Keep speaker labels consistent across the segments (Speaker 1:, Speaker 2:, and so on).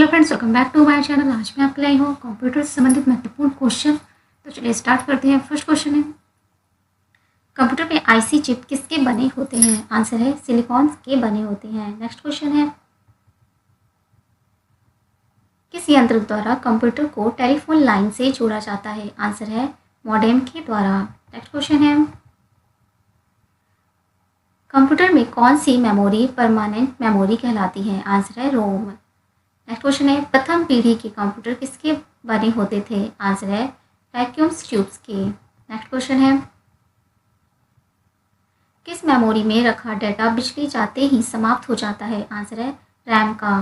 Speaker 1: Hello friends, welcome back to my channel. आज मैं आपके लाई हूँ कंप्यूटर से संबंधित महत्वपूर्ण क्वेश्चन। तो चलिए स्टार्ट करते हैं। फर्स्ट क्वेश्चन है, कंप्यूटर में आईसी चिप किसके बने होते हैं? आंसर है सिलिकॉन के बने होते हैं। नेक्स्ट क्वेश्चन है, किस यंत्र द्वारा कंप्यूटर को टेलीफोन लाइन से जोड़ा जाता है? आंसर है मॉडेम के द्वारा। नेक्स्ट क्वेश्चन है, कंप्यूटर में कौन सी मेमोरी परमानेंट मेमोरी कहलाती है? आंसर है रोम। नेक्स्ट क्वेश्चन है, प्रथम पीढ़ी के कंप्यूटर किसके बने होते थे? आंसर है वैक्यूम ट्यूब्स के। नेक्स्ट क्वेश्चन है, किस मेमोरी में रखा डेटा बिजली जाते ही समाप्त हो जाता है? आंसर है रैम का।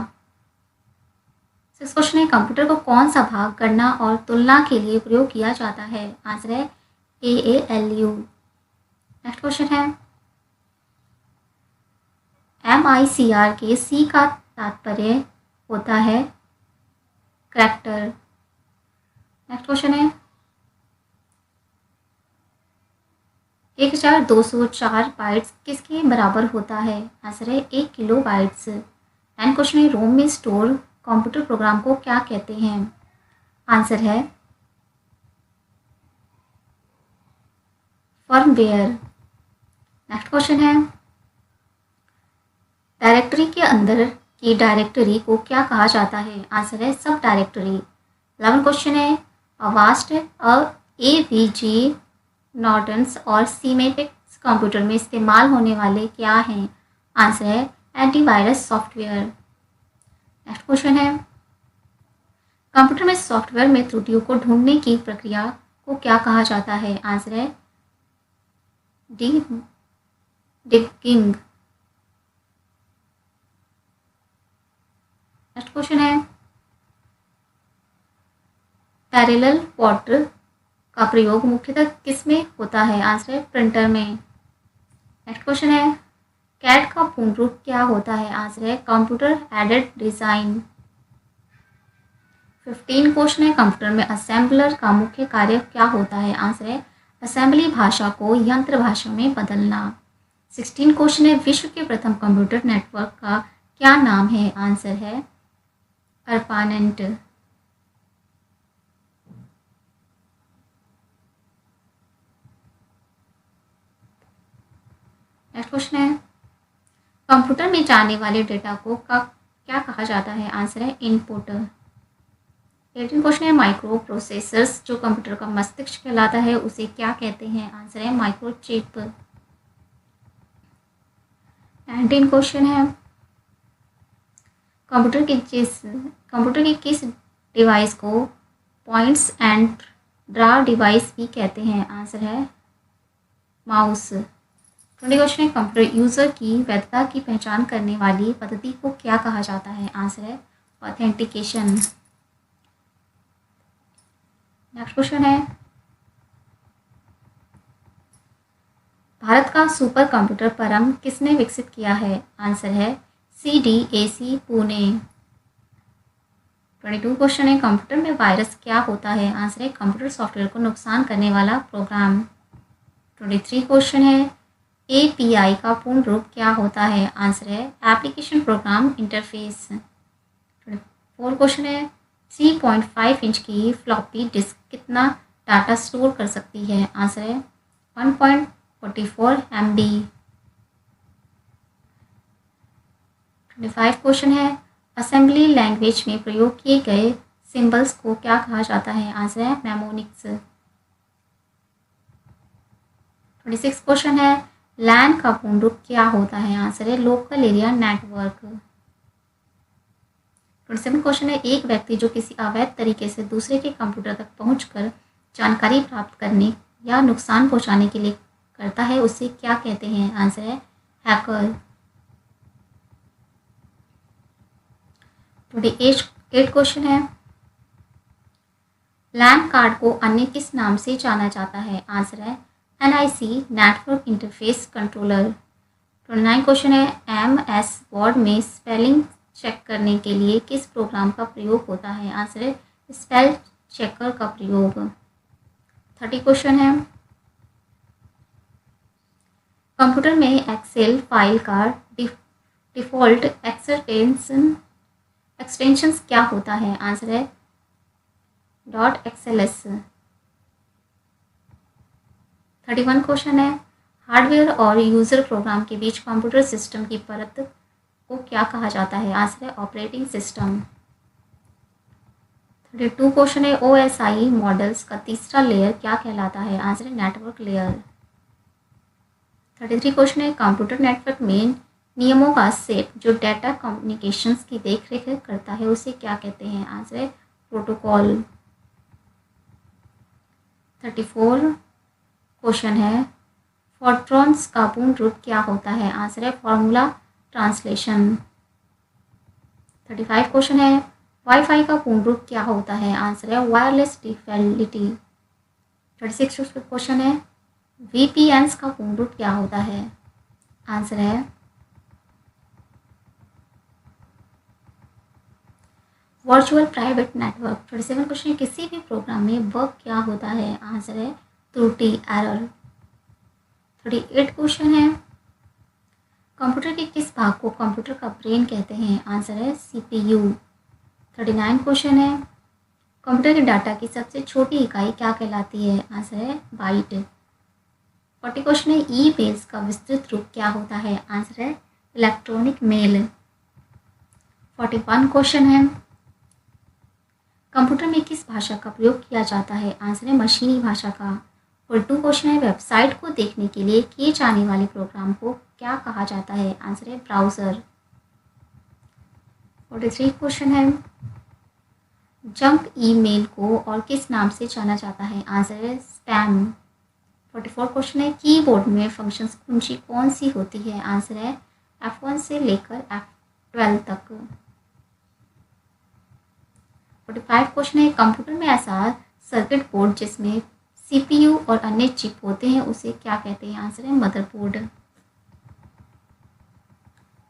Speaker 1: नेक्स्ट क्वेश्चन है, कंप्यूटर को कौन सा भाग गणना और तुलना के लिए प्रयोग किया जाता है? आंसर है AALU। नेक्स्ट क्वेश्चन है, MICR के C का तात्पर्य होता है करैक्टर। नेक्स्ट क्वेश्चन है, 1204 बाइट्स किसके बराबर होता है? आंसर है 1 किलो बाइट्स। एंड क्वेश्चन है, रोम में स्टोर कंप्यूटर प्रोग्राम को क्या कहते हैं? आंसर है फर्मवेयर। नेक्स्ट क्वेश्चन है, डायरेक्टरी के अंदर की डायरेक्टरी को क्या कहा जाता है? आंसर है सब डायरेक्टरी। 11 क्वेश्चन है, अवास्ट AVG नॉर्टन्स और सीमेटिक्स कंप्यूटर में इस्तेमाल होने वाले क्या हैं? आंसर है एंटीवायरस सॉफ्टवेयर। नेक्स्ट क्वेश्चन है, कंप्यूटर में सॉफ्टवेयर में त्रुटियों को ढूंढने की प्रक्रिया को क्या कहा जाता है? आंसर है डिबगिंग। नेक्स्ट क्वेश्चन है, पैरेलल वाटर का प्रयोग मुख्यतः किस में होता है? आंसर है प्रिंटर में। नेक्स्ट क्वेश्चन है, कैड का पूर्ण रूप क्या होता है? आंसर है कंप्यूटर एडेड डिजाइन। 15 क्वेश्चन है, कंप्यूटर में असेंबलर का मुख्य कार्य क्या होता है? आंसर है असेंबली भाषा को यंत्र भाषा में बदलना। 16 क्वेश्चन है, विश्व के प्रथम कंप्यूटर नेटवर्क का क्या नाम है? आंसर है ARPANET। नेक्स्ट क्वेश्चन है, कंप्यूटर में जाने वाले डेटा को क्या कहा जाता है? आंसर है इनपुट। 18 क्वेश्चन है, माइक्रो प्रोसेसर्स जो कंप्यूटर का मस्तिष्क कहलाता है उसे क्या कहते हैं? आंसर है माइक्रोचिप। 19 क्वेश्चन है, कंप्यूटर की किस डिवाइस को पॉइंट्स एंड ड्रा डिवाइस भी कहते हैं? आंसर है माउस। 20 क्वेश्चन है, कंप्यूटर यूजर की वैधता की पहचान करने वाली पद्धति को क्या कहा जाता है? आंसर है ऑथेंटिकेशन। नेक्स्ट क्वेश्चन है, भारत का सुपर कंप्यूटर परम किसने विकसित किया है? आंसर है CDAC पुणे। 22 क्वेश्चन है, कंप्यूटर में वायरस क्या होता है? आंसर है कंप्यूटर सॉफ्टवेयर को नुकसान करने वाला प्रोग्राम। 23 क्वेश्चन है, API का पूर्ण रूप क्या होता है? आंसर है एप्लीकेशन प्रोग्राम इंटरफेस। 24 क्वेश्चन है, 3.5 इंच की फ्लॉपी डिस्क कितना डाटा स्टोर कर सकती है? आंसर है 1.44 MB। 25 क्वेश्चन है, असेंबली लैंग्वेज में प्रयोग किए गए सिंबल्स को क्या कहा जाता है? आंसर है मेमोनिक्स। 26 क्वेश्चन है, लैन का पूर्ण रूप क्या होता है? आंसर है लोकल एरिया नेटवर्क। 27 क्वेश्चन है, एक व्यक्ति जो किसी अवैध तरीके से दूसरे के कंप्यूटर तक पहुंचकर जानकारी प्राप्त करने या नुकसान पहुंचाने के लिए करता है उसे क्या कहते हैं? आंसर है हैकर। 28 क्वेश्चन है, लैन कार्ड को अन्य किस नाम से जाना जाता है? आंसर है NIC network interface controller. 29 question है, MS वर्ड में स्पेलिंग चेक करने के लिए किस प्रोग्राम का प्रयोग होता है? आंसर है स्पेल चेकर का प्रयोग। 30 क्वेश्चन है, कंप्यूटर में एक्सेल फाइल का डिफ़ॉल्ट एक्सटेंशन एक्सटेंशंस क्या होता है? आंसर है .xls। 31 क्वेश्चन है, हार्डवेयर और यूज़र प्रोग्राम के बीच कंप्यूटर सिस्टम की परत को क्या कहा जाता है? आंसर है ऑपरेटिंग सिस्टम। 32 क्वेश्चन है, OSI मॉडल्स का तीसरा लेयर क्या कहलाता है? आंसर है नेटवर्क लेयर। 33 क्वेश्चन है, कंप्यूटर नेटवर्क में नियमों का सेट जो डाटा कम्युनिकेशंस की देखरेख करता है उसे क्या कहते हैं? आंसर है प्रोटोकॉल। 34 क्वेश्चन है, फोर्ट्रॉन्स का पूर्ण रूप क्या होता है? आंसर है फॉर्मूला ट्रांसलेशन। 35 क्वेश्चन है, वाईफाई का पूर्ण रूप क्या होता है? आंसर है वायरलेस डिफिकल्टी। 36 क्वेश्चन है, VPNs का पूर्ण रूप क्या होता है? आंसर है वर्चुअल प्राइवेट नेटवर्क। 37 क्वेश्चन, किसी भी प्रोग्राम में बग क्या होता है? आंसर है त्रुटि, एरर। 38 क्वेश्चन है, कंप्यूटर के किस भाग को कंप्यूटर का ब्रेन कहते हैं? आंसर है CPU। 39 क्वेश्चन है, कंप्यूटर के डाटा की सबसे छोटी इकाई क्या कहलाती है? आंसर है बाइट। 40 क्वेश्चन है, ईमेल्स का विस्तृत रूप क्या होता है? आंसर है इलेक्ट्रॉनिक मेल। 41 क्वेश्चन है, कंप्यूटर में किस भाषा का प्रयोग किया जाता है? आंसर है मशीनी भाषा का। 42 क्वेश्चन है, वेबसाइट को देखने के लिए किए जाने वाले प्रोग्राम को क्या कहा जाता है? आंसर है ब्राउज़र। 43 क्वेश्चन है, जंक ईमेल को और किस नाम से जाना जाता है? आंसर है स्पैम। 44 क्वेश्चन है, कीबोर्ड में फंक्शंस कुंजी कौन सी होती है? आंसर है F1 से लेकर F12 तक। 45 क्वेश्चन है, कंप्यूटर में ऐसा सर्किट बोर्ड जिसमें CPU और अन्य चिप होते हैं उसे क्या कहते हैं? आंसर है मदरबोर्ड।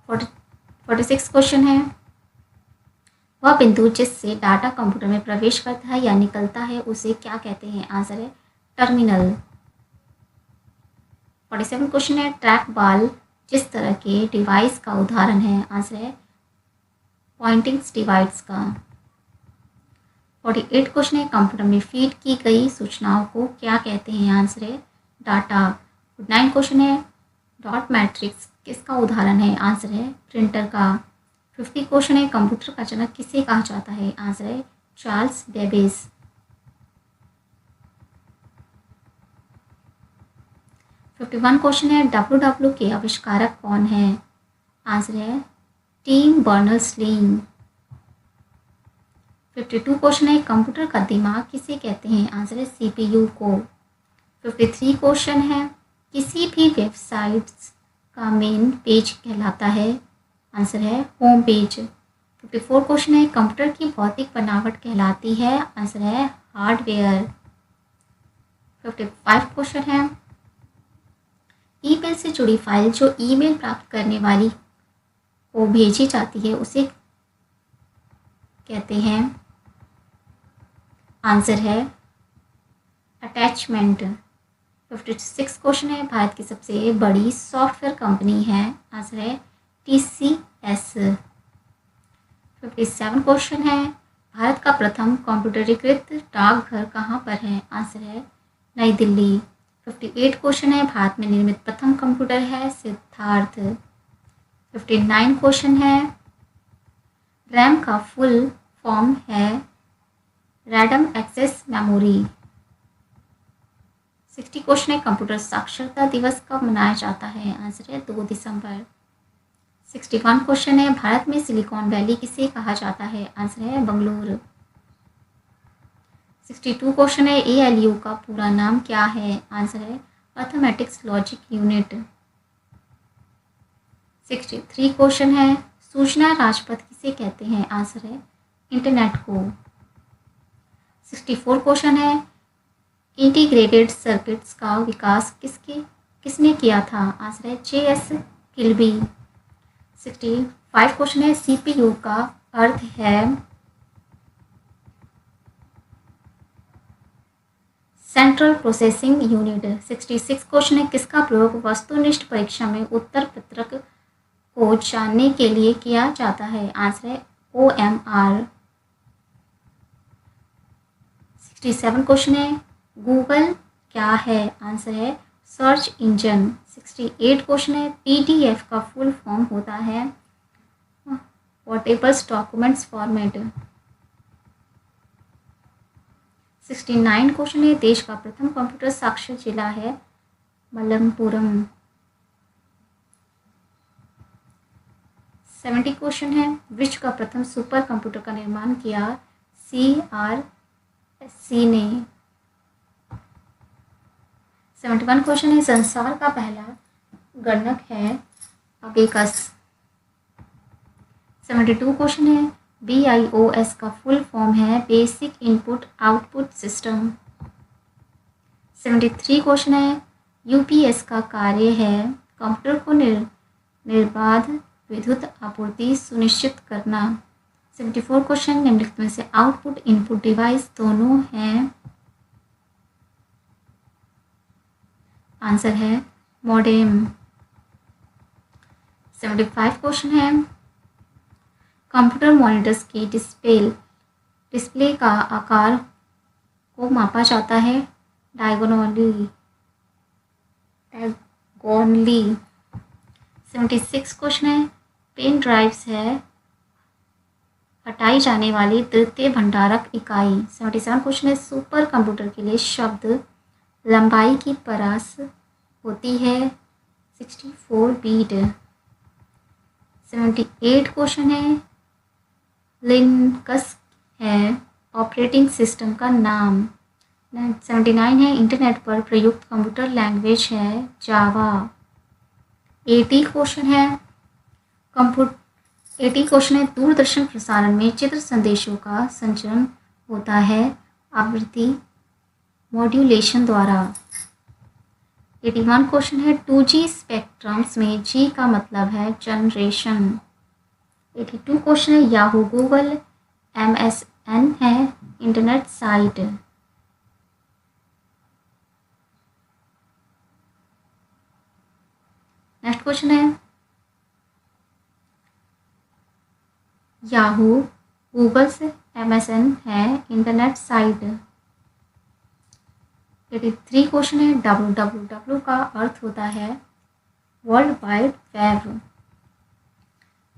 Speaker 1: 46 क्वेश्चन है, वह बिंदु जिससे डाटा कंप्यूटर में प्रवेश करता है या निकलता है उसे क्या कहते हैं? आंसर है टर्मिनल। 47 क्वेश्चन है, ट्रैक बॉल जिस तरह के डिवाइस का उदाहरण है? आंसर है पॉइंटिंग डिवाइस का। 48 क्वेश्चन है, कंप्यूटर में फीड की गई सूचनाओं को क्या कहते हैं? आंसर है डाटा। 9 क्वेश्चन है, डॉट मैट्रिक्स किसका उदाहरण है? आंसर है प्रिंटर का। 50 क्वेश्चन है, कंप्यूटर का जनक किसे कहा जाता है? आंसर है चार्ल्स बेबेज। 51 क्वेश्चन है, WW के आविष्कारक कौन है? आंसर है टिम बर्नर्स-ली। 52 क्वेश्चन है, कंप्यूटर का दिमाग किसे कहते हैं? आंसर है CPU को। 53 क्वेश्चन है, किसी भी वेबसाइट्स का मेन पेज कहलाता है? आंसर है होम पेज। 54 क्वेश्चन है, कंप्यूटर की भौतिक बनावट कहलाती है? आंसर है हार्डवेयर। 55 क्वेश्चन है, ईमेल से जुड़ी फाइल जो ईमेल प्राप्त करने वाली को भेजी जाती है उसे कहते हैं? आंसर है अटैचमेंट। 56 क्वेश्चन है, भारत की सबसे बड़ी सॉफ्टवेयर कंपनी है? आंसर है TCS। 57 क्वेश्चन है, भारत का प्रथम कंप्यूटरीकृत डाकघर कहाँ पर है? आंसर है नई दिल्ली। 58 क्वेश्चन है, भारत में निर्मित प्रथम कंप्यूटर है सिद्धार्थ। 59 क्वेश्चन है, रैम का फुल फॉर्म है रैंडम एक्सेस मेमोरी। 60 क्वेश्चन है, कंप्यूटर साक्षरता दिवस कब मनाया जाता है? आंसर है 2 दिसंबर। 61 क्वेश्चन है, भारत में सिलिकॉन वैली किसे कहा जाता है? आंसर है बंगलुरु। 62 क्वेश्चन है, ALU का पूरा नाम क्या है? आंसर है अर्थमेटिक्स लॉजिक यूनिट। 63 क्वेश्चन है, सूचना राजपथ किसे कहते हैं? आंसर है इंटरनेट को। 64 क्वेश्चन है, इंटीग्रेटेड सर्किट्स का विकास किसने किया था? आंसर है JS किल्बी। 65 क्वेश्चन है, CPU का अर्थ है सेंट्रल प्रोसेसिंग यूनिट। 66 क्वेश्चन है, किसका प्रयोग वस्तुनिष्ठ परीक्षा में उत्तर पत्रक को जानने के लिए किया जाता है? आंसर है OMR। 67 क्वेश्चन है, गूगल क्या है? आंसर है सर्च इंजन। 68 क्वेश्चन है, PDF का फुल फॉर्म होता है पोर्टेबल डॉक्यूमेंट्स फॉर्मेट। 69 क्वेश्चन है, देश का प्रथम कंप्यूटर साक्षर जिला है मलप्पुरम। 70 क्वेश्चन है, विश्व का प्रथम सुपर कंप्यूटर का निर्माण किया CRSC ने। 71 क्वेश्चन है, संसार का पहला गणक है अबेकस। 72 क्वेश्चन है, BIOS का फुल फॉर्म है basic input output system. 73 question है, UPS का कार्य है कंप्यूटर को निर्बाध विद्युत आपूर्ति सुनिश्चित करना। 74 क्वेश्चन, निम्नलिखित में से आउटपुट इनपुट डिवाइस दोनों हैं? आंसर है मॉडेम। 75 क्वेश्चन है, कंप्यूटर मॉनिटर्स की डिस्प्ले का आकार को मापा जाता है डायगोनली। 76 क्वेश्चन है, पेन ड्राइव्स है हटाई जाने वाली तृतीय भंडारक इकाई। 77 क्वेश्चन है, सुपर कंप्यूटर के लिए शब्द लंबाई की परास होती है 64 बीट। 78 क्वेश्चन है, लिनक्स है ऑपरेटिंग सिस्टम का नाम। 79 है, इंटरनेट पर प्रयुक्त कंप्यूटर लैंग्वेज है जावा। 80 क्वेश्चन है, 80 क्वेश्चन है, दूरदर्शन प्रसारण में चित्र संदेशों का संचरण होता है आवृत्ति मॉड्यूलेशन द्वारा। 81 क्वेश्चन है, 2G स्पेक्ट्रम्स में G का मतलब है जनरेशन। 82 क्वेश्चन है, याहू गूगल MSN है इंटरनेट साइट। नेक्स्ट क्वेश्चन है, याहू गूगल से MSN है इंटरनेट साइट। 83 क्वेश्चन है, www का अर्थ होता है वर्ल्ड वाइड वेब।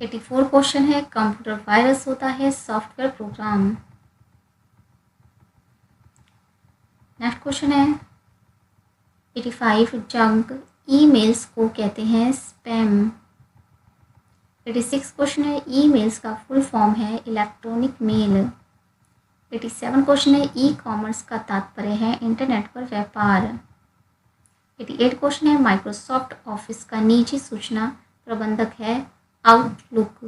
Speaker 1: 84 क्वेश्चन है, कंप्यूटर वायरस होता है सॉफ्टवेयर प्रोग्राम। नेक्स्ट क्वेश्चन है 85, जंक ईमेल्स को कहते हैं स्पैम। 86 क्वेश्चन है, ईमेल्स का फुल फॉर्म है इलेक्ट्रॉनिक मेल। 87 क्वेश्चन है, ई कॉमर्स का तात्पर्य है इंटरनेट पर व्यापार। 88 क्वेश्चन है, माइक्रोसॉफ्ट ऑफिस का निजी सूचना प्रबंधक है आउटलुक।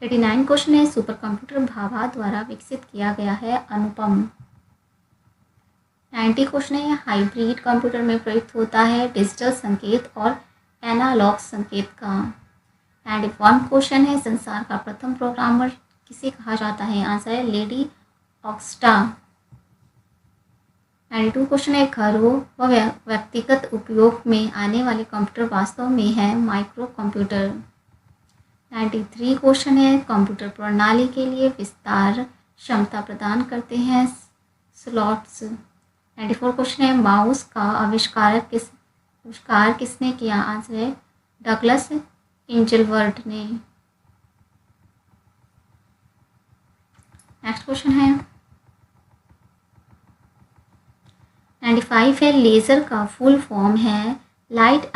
Speaker 1: 89 क्वेश्चन है, सुपर कंप्यूटर भाभा द्वारा विकसित किया गया है अनुपम। 90 क्वेश्चन है, हाइब्रिड कंप्यूटर में प्रयुक्त होता है डिजिटल संकेत और एनालॉग संकेत का। 91 क्वेश्चन है, संसार का प्रथम प्रोग्रामर किसे कहा जाता है? आंसर है लेडी ऑक्स्टा। 92 क्वेश्चन है, घरों व व्यक्तिगत उपयोग में आने वाले कंप्यूटर वास्तव में है माइक्रो कंप्यूटर। 93 क्वेश्चन है, कंप्यूटर प्रणाली के लिए विस्तार क्षमता प्रदान करते हैं स्लॉट्स। 94 क्वेश्चन है, माउस का आविष्कार किसने किया? आंसर है डगलस इंजलवर्थ ने। नेक्स्ट क्वेश्चन है 95 है, लेज़र का फुल फॉर्म है light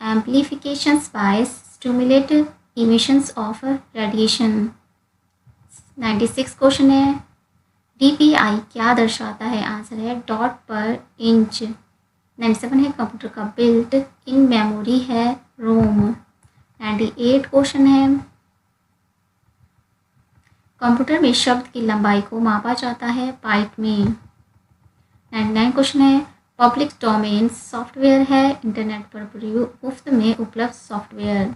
Speaker 1: amplifications by stimulate emissions of radiation. 96 question है, DPI क्या दर्शाता है? आंसर है डॉट पर इंच। 97 है, कंप्यूटर का बिल्ट इन मेमोरी है रोम। 98 क्वेश्चन है, कंप्यूटर में शब्द की लंबाई को मापा जाता है पाइप में। 99 क्वेश्चन है, पब्लिक डोमेन सॉफ्टवेयर है इंटरनेट पर मुफ्त में उपलब्ध सॉफ्टवेयर।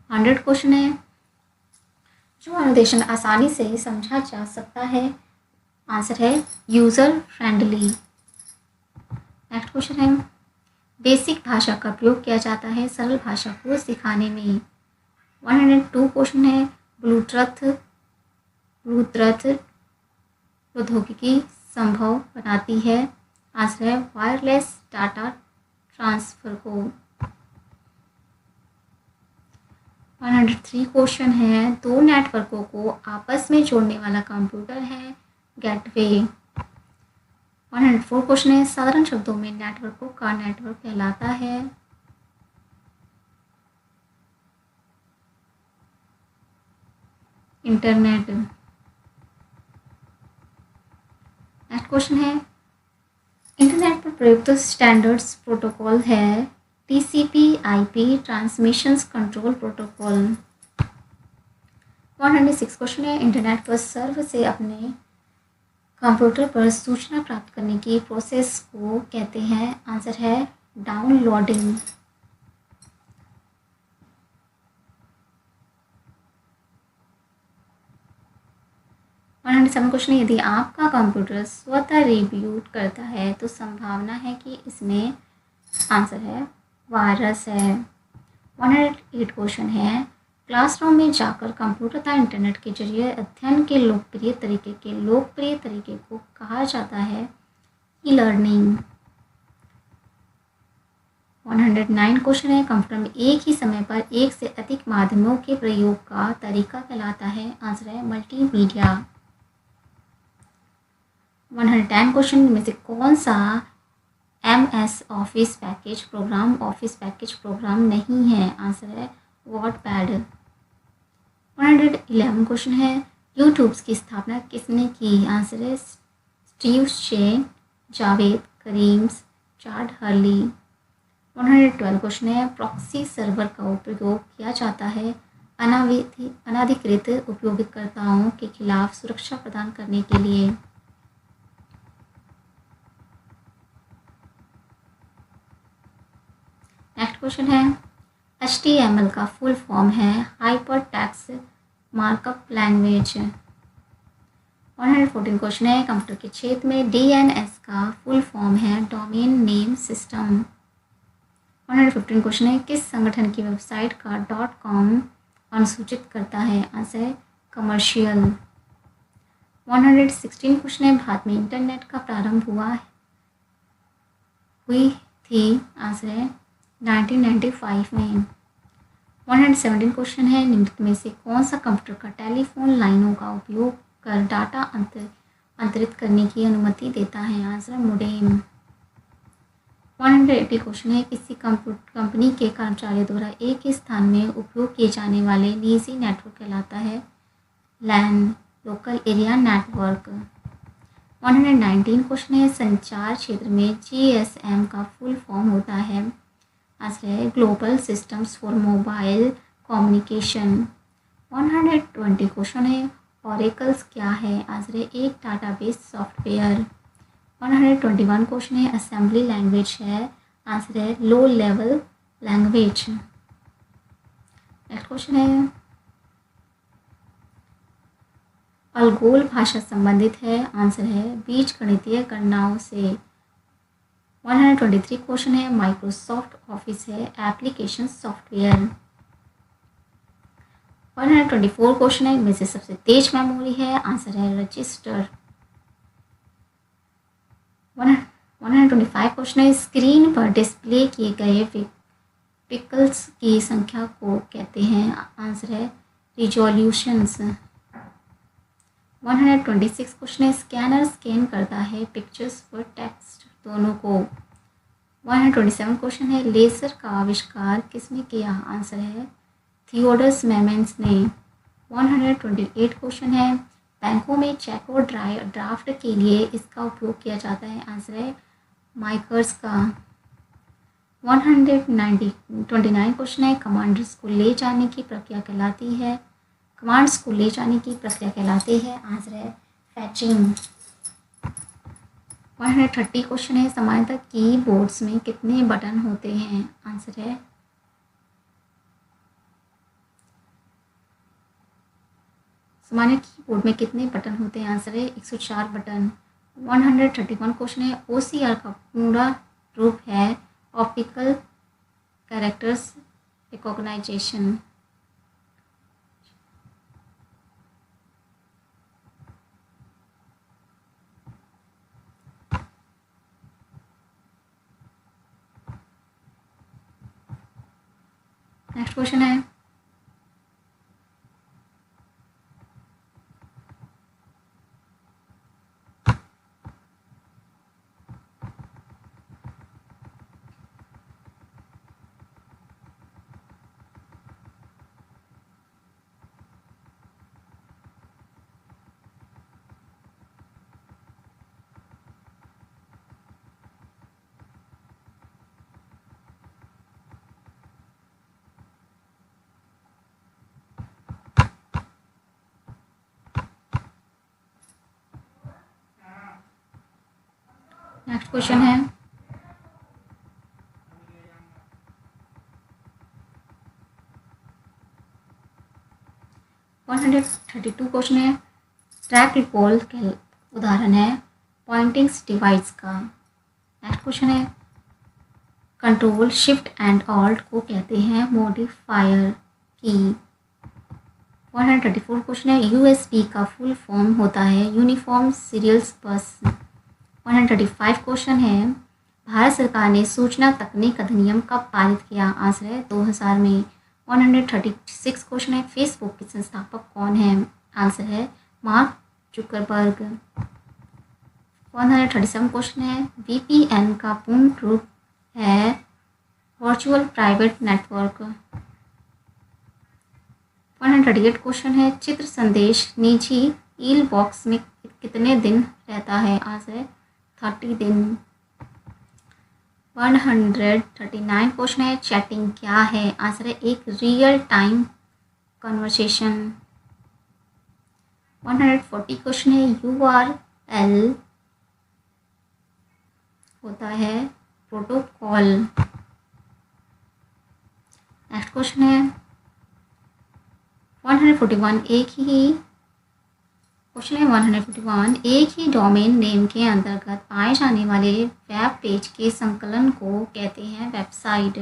Speaker 1: 100 क्वेश्चन है, जो अनुदेशन आसानी से समझा जा सकता है? आंसर है यूज़र फ्रेंडली। नेक्स्ट क्वेश्चन है, बेसिक भाषा का प्रयोग किया जाता है सरल भाषा को सिखाने में। 102 क्वेश्चन है, ब्लूटूथ ब्लूटूथ प्रौद्योगिकी संभव बनाती है? आंसर है वायरलेस डाटा ट्रांसफ़र को। 103 क्वेश्चन है, दो नेटवर्कों को आपस में जोड़ने वाला कंप्यूटर है गेटवे। 104 क्वेश्चन है, साधारण शब्दों में नेटवर्कों का नेटवर्क कहलाता है? इंटरनेट। नेक्स्ट क्वेश्चन है, इंटरनेट पर प्रयुक्त स्टैंडर्ड्स प्रोटोकॉल है TCP IP transmission control protocol. 106 question है, इंटरनेट पर सर्वर से अपने कंप्यूटर पर सूचना प्राप्त करने की प्रोसेस को कहते हैं? आंसर है डाउनलोडिंग। 107 क्वेश्चन है, यदि आपका कंप्यूटर स्वतः रिबूट करता है तो संभावना है कि इसमें, आंसर है वायरस है। 108 क्वेश्चन है, क्लासरूम में जाकर कंप्यूटर तथा इंटरनेट के जरिए अध्ययन के लोकप्रिय तरीके को कहा जाता है ई लर्निंग। 109 क्वेश्चन है, कंप्यूटर में एक ही समय पर एक से अधिक माध्यमों के प्रयोग का तरीका कहलाता है? आंसर है मल्टीमीडिया। 110 क्वेश्चन में से कौन सा MS ऑफिस पैकेज प्रोग्राम नहीं है? आंसर है वॉटपैड। 111 क्वेश्चन है, यूट्यूब की स्थापना किसने की? आंसर है स्टीव चेन, जावेद करीम, चाड हर्ली। 112 क्वेश्चन है, प्रॉक्सी सर्वर का उपयोग किया जाता है अनाधिकृत उपयोगकर्ताओं के खिलाफ सुरक्षा प्रदान करने के लिए। नेक्स्ट क्वेश्चन है, HTML का फुल फॉर्म है hyper text markup language. 114 question है, कंप्यूटर के क्षेत्र में DNS का फुल फॉर्म है डोमेन नेम सिस्टम। 115 क्वेश्चन है, किस संगठन की वेबसाइट का .com अनुसूचित करता है? आंसर है कमर्शियल। 116 क्वेश्चन है, भारत में इंटरनेट का प्रारंभ हुई थी? आंसर है 1995 में। 117 क्वेश्चन है, निम्नलिखित में से कौन सा कंप्यूटर का टेलीफोन लाइनों का उपयोग कर डाटा अंतरित करने की अनुमति देता है? Answer modem. 180 क्वेश्चन है, किसी कंपनी के कर्मचारियों द्वारा एक ही स्थान में उपयोग किए जाने वाले निजी नेटवर्क कहलाता है लैन, लोकल एरिया नेटवर्क। 119 क्वेश्चन है, संचार क्षेत्र में GSM का फुल फॉर्म होता है? आंसर है global systems for mobile communication. 120 question है, ऑरेकल्स क्या है? आंसर है एक डाटाबेस सॉफ्टवेयर। 121 क्वेश्चन है, असेंबली लैंग्वेज है? आंसर है low level language. Next question है, अलगोल भाषा संबंधित है? आंसर है बीजगणितीय गणनाओं से। 123 क्वेश्चन है, माइक्रोसॉफ्ट ऑफिस है एप्लीकेशन सॉफ्टवेयर। 124 क्वेश्चन है, इनमें से सबसे तेज मेमोरी है? आंसर है रजिस्टर। 125 क्वेश्चन है, स्क्रीन पर डिस्प्ले किए गए पिक्सेल्स की संख्या को कहते हैं? आंसर है रिजोल्यूशंस। 126 क्वेश्चन है, स्कैनर स्कैन करता है पिक्चर्स व टेक्स्ट दोनों को? 127 क्वेश्चन है, लेज़र का आविष्कार किसने किया? आंसर है थियोडोरस मेमेंस ने। 128 क्वेश्चन है, बैंकों में चेक और ड्राफ्ट के लिए इसका उपयोग किया जाता है? आंसर है माइकर्स का। 129 क्वेश्चन है, कमांड्स को ले जाने की प्रक्रिया कहलाती है? आंसर है फैचिंग। 130 क्वेश्चन है, सामान्यतः कीबोर्ड्स में कितने बटन होते हैं? आंसर है सामान्य कीबोर्ड में कितने बटन होते हैं? आंसर है 104 बटन। 131 क्वेश्चन है, OCR का पूरा रूप है optical characters recognisation. Next question है नेक्स्ट क्वेश्चन है 132 क्वेश्चन है। ट्रैक रिकॉल के उदाहरण है पॉइंटिंग्स डिवाइस का। नेक्स्ट क्वेश्चन है कंट्रोल शिफ्ट एंड ऑल्ट को कहते हैं मॉडिफायर की। 134 क्वेश्चन है यूएसबी का फुल फॉर्म होता है यूनिफॉर्म सीरियल्स बस। 135 क्वेश्चन है भारत सरकार ने सूचना तकनीक अधिनियम कब पारित किया? आंसर है 2000 में। 136 क्वेश्चन है फेसबुक के संस्थापक कौन है? आंसर है मार्क जुकरबर्ग। 137 क्वेश्चन है वीपीएन का पूर्ण रूप है वर्चुअल प्राइवेट नेटवर्क। 138 क्वेश्चन है चित्र संदेश निजी ईल बॉक्स में कितने दिन रहता है? आंसर है 30 दिन। 139 क्वेश्चन है चैटिंग क्या है? आंसर है एक रियल टाइम कन्वर्सेशन। 140 क्वेश्चन है यूआरएल होता है प्रोटोकॉल। नेक्स्ट क्वेश्चन है 141 एक ही डोमेन नेम के अंतर्गत पाए जाने वाले वेब पेज के संकलन को कहते हैं वेबसाइट।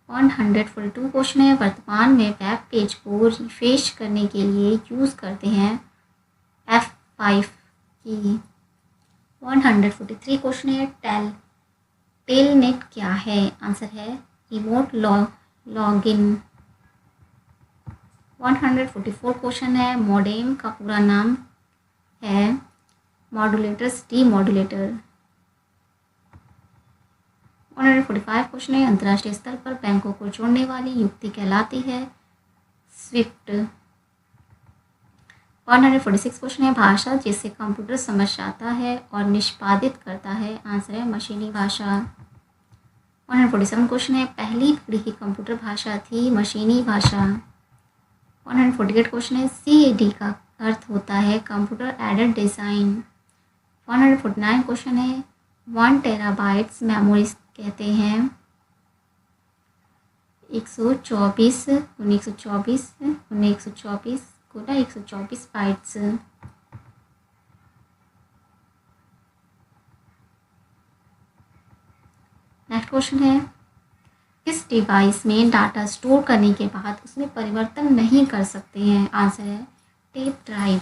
Speaker 1: 142 क्वेश्चन है वर्तमान में वेब पेज को रिफ्रेश करने के लिए यूज़ करते हैं F5 की। 143 क्वेश्चन है टेलनेट क्या है? आंसर है रिमोट लॉगिन। 144 क्वेश्चन है मॉडेम का पूरा नाम है मॉड्यूलेटर्स डीमॉड्यूलेटर। 145 क्वेश्चन है अंतर्राष्ट्रीय स्तर पर बैंकों को जोड़ने वाली युक्ति कहलाती है स्विफ्ट। 146 क्वेश्चन है भाषा जिसे कंप्यूटर समझ जाता है और निष्पादित करता है? आंसर है मशीनी भाषा। 147 क्वेश्चन है पहली पीढ़ी की कंप्यूटर भाषा थी मशीनी भाषा। 148 क्वेश्चन है CAD का अर्थ होता है कंप्यूटर एडेड डिज़ाइन। 149 क्वेश्चन है 1 टेराबाइट्स मेमोरी कहते हैं 124 बाइट्स। नेक्स्ट क्वेश्चन है किस डिवाइस में डाटा स्टोर करने के बाद उसमें परिवर्तन नहीं कर सकते हैं? आंसर है टेप ड्राइव।